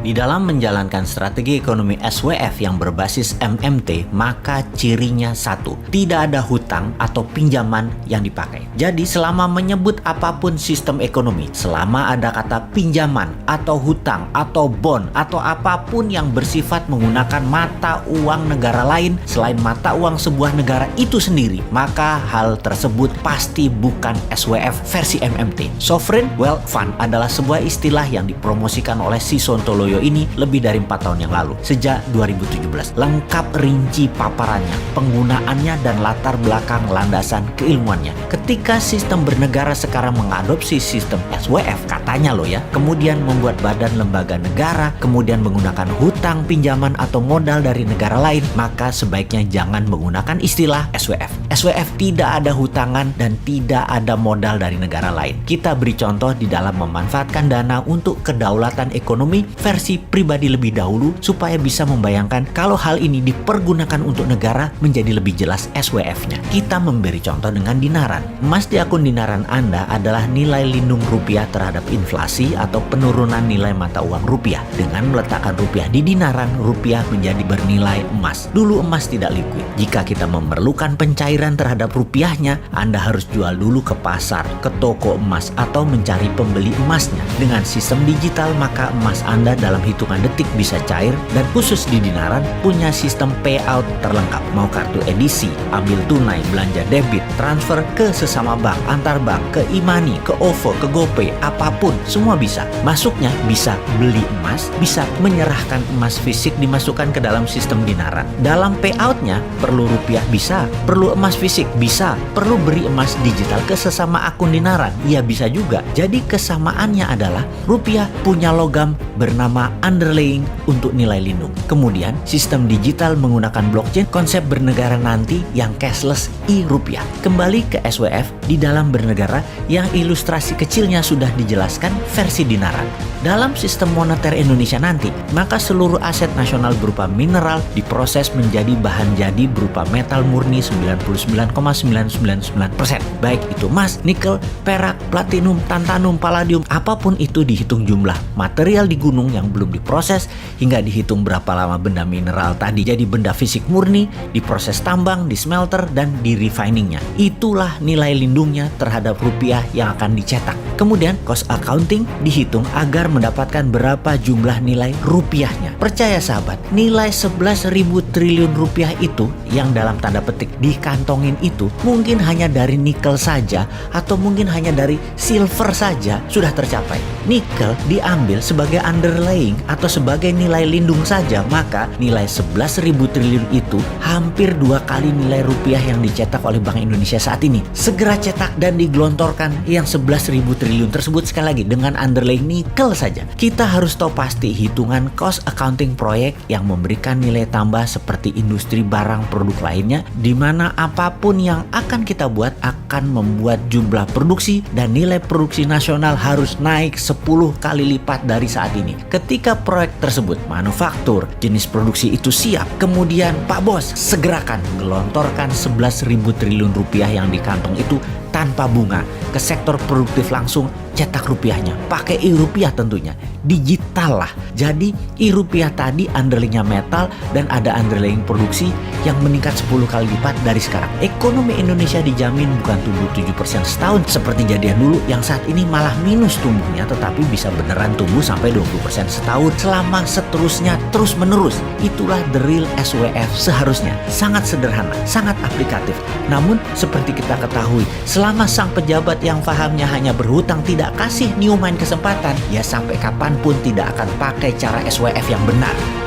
Di dalam menjalankan strategi ekonomi SWF yang berbasis MMT, maka cirinya satu, tidak ada hutang atau pinjaman yang dipakai. Jadi selama menyebut apapun sistem ekonomi, selama ada kata pinjaman atau hutang atau bond atau apapun yang bersifat menggunakan mata uang negara lain selain mata uang sebuah negara itu sendiri, maka hal tersebut pasti bukan SWF versi MMT. Sovereign Wealth Fund adalah sebuah istilah yang dipromosikan oleh si Sontoloyo ini lebih dari 4 tahun yang lalu, sejak 2017. Lengkap rinci paparannya, penggunaannya, dan latar belakang landasan keilmuannya. Ketika sistem bernegara sekarang mengadopsi sistem SWF, katanya loh ya, kemudian membuat badan lembaga negara, kemudian menggunakan hutang, pinjaman, atau modal dari negara lain, maka sebaiknya jangan menggunakan istilah SWF. SWF tidak ada hutangan dan tidak ada modal dari negara lain. Kita beri contoh di dalam memanfaatkan dana untuk kedaulatan ekonomi versi pribadi lebih dahulu supaya bisa membayangkan kalau hal ini dipergunakan untuk negara menjadi lebih jelas SWF-nya. Kita memberi contoh dengan dinaran. Emas di akun dinaran Anda adalah nilai lindung rupiah terhadap inflasi atau penurunan nilai mata uang rupiah. Dengan meletakkan rupiah di dinaran, rupiah menjadi bernilai emas. Dulu emas tidak liquid. Jika kita memerlukan pencairan terhadap rupiahnya, Anda harus jual dulu ke pasar, ke toko emas, atau mencari pembeli emasnya. Dengan sistem digital, maka emas Anda dalam hitungan detik bisa cair, dan khusus di dinaran punya sistem payout terlengkap. Mau kartu edisi, ambil tunai, belanja debit, transfer ke sesama bank, antar bank, ke e-money, ke OVO, ke GoPay, apapun, semua bisa. Masuknya bisa beli emas, bisa menyerahkan emas fisik dimasukkan ke dalam sistem dinaran. Dalam payoutnya perlu rupiah bisa, perlu emas fisik bisa, perlu beri emas digital ke sesama akun dinaran, ya bisa juga. Jadi kesamaannya adalah rupiah punya logam bernama underlying untuk nilai lindung. Kemudian sistem digital menggunakan blockchain, konsep bernegara nanti yang cashless e-rupiah. Kembali ke SWF di dalam bernegara yang ilustrasi kecilnya sudah dijelaskan versi dinaran. Dalam sistem moneter Indonesia nanti, maka seluruh aset nasional berupa mineral diproses menjadi bahan jadi berupa metal murni 99,999%. Baik itu emas, nikel, perak, platinum, tantalum, palladium, apapun itu dihitung jumlah material di gunung yang belum diproses hingga dihitung berapa lama benda mineral tadi jadi benda fisik murni, diproses tambang, di smelter, dan di refiningnya. Itulah nilai lindungnya terhadap rupiah yang akan dicetak. Kemudian cost accounting dihitung agar mendapatkan berapa jumlah nilai rupiahnya. Percaya sahabat, nilai 11.000 triliun rupiah itu yang dalam tanda petik dikantongin itu mungkin hanya dari nikel saja atau mungkin hanya dari silver saja sudah tercapai. Nikel diambil sebagai underlying atau sebagai nilai lindung saja, maka nilai 11.000 triliun itu hampir 2 kali nilai rupiah yang dicetak oleh Bank Indonesia saat ini. Segera cetak dan digelontorkan yang 11.000 triliun tersebut sekali lagi dengan underlying nikel saja. Kita harus tahu pasti hitungan cost accounting proyek yang memberikan nilai tambah seperti industri barang produk lainnya, di mana apapun yang akan kita buat akan membuat jumlah produksi dan nilai produksi nasional harus naik 10 kali lipat dari saat ini. Ketika proyek tersebut manufaktur, jenis produksi itu siap, kemudian Pak Bos segerakan gelontorkan 11.000 triliun rupiah yang di kantong itu tanpa bunga ke sektor produktif langsung, cetak rupiahnya pakai e-rupiah tentunya, digital lah. Jadi e-rupiah tadi underlyingnya metal dan ada underlying produksi yang meningkat 10 kali lipat dari sekarang. Ekonomi Indonesia dijamin bukan tumbuh 7% setahun seperti jadian dulu yang saat ini malah minus tumbuhnya, tetapi bisa beneran tumbuh sampai 20% setahun selama seterusnya terus menerus. Itulah the real SWF seharusnya. Sangat sederhana, sangat aplikatif. Namun seperti kita ketahui, selama sang pejabat yang fahamnya hanya berhutang tidak kasih Newman kesempatan, ya sampai kapanpun tidak akan pakai cara SWF yang benar.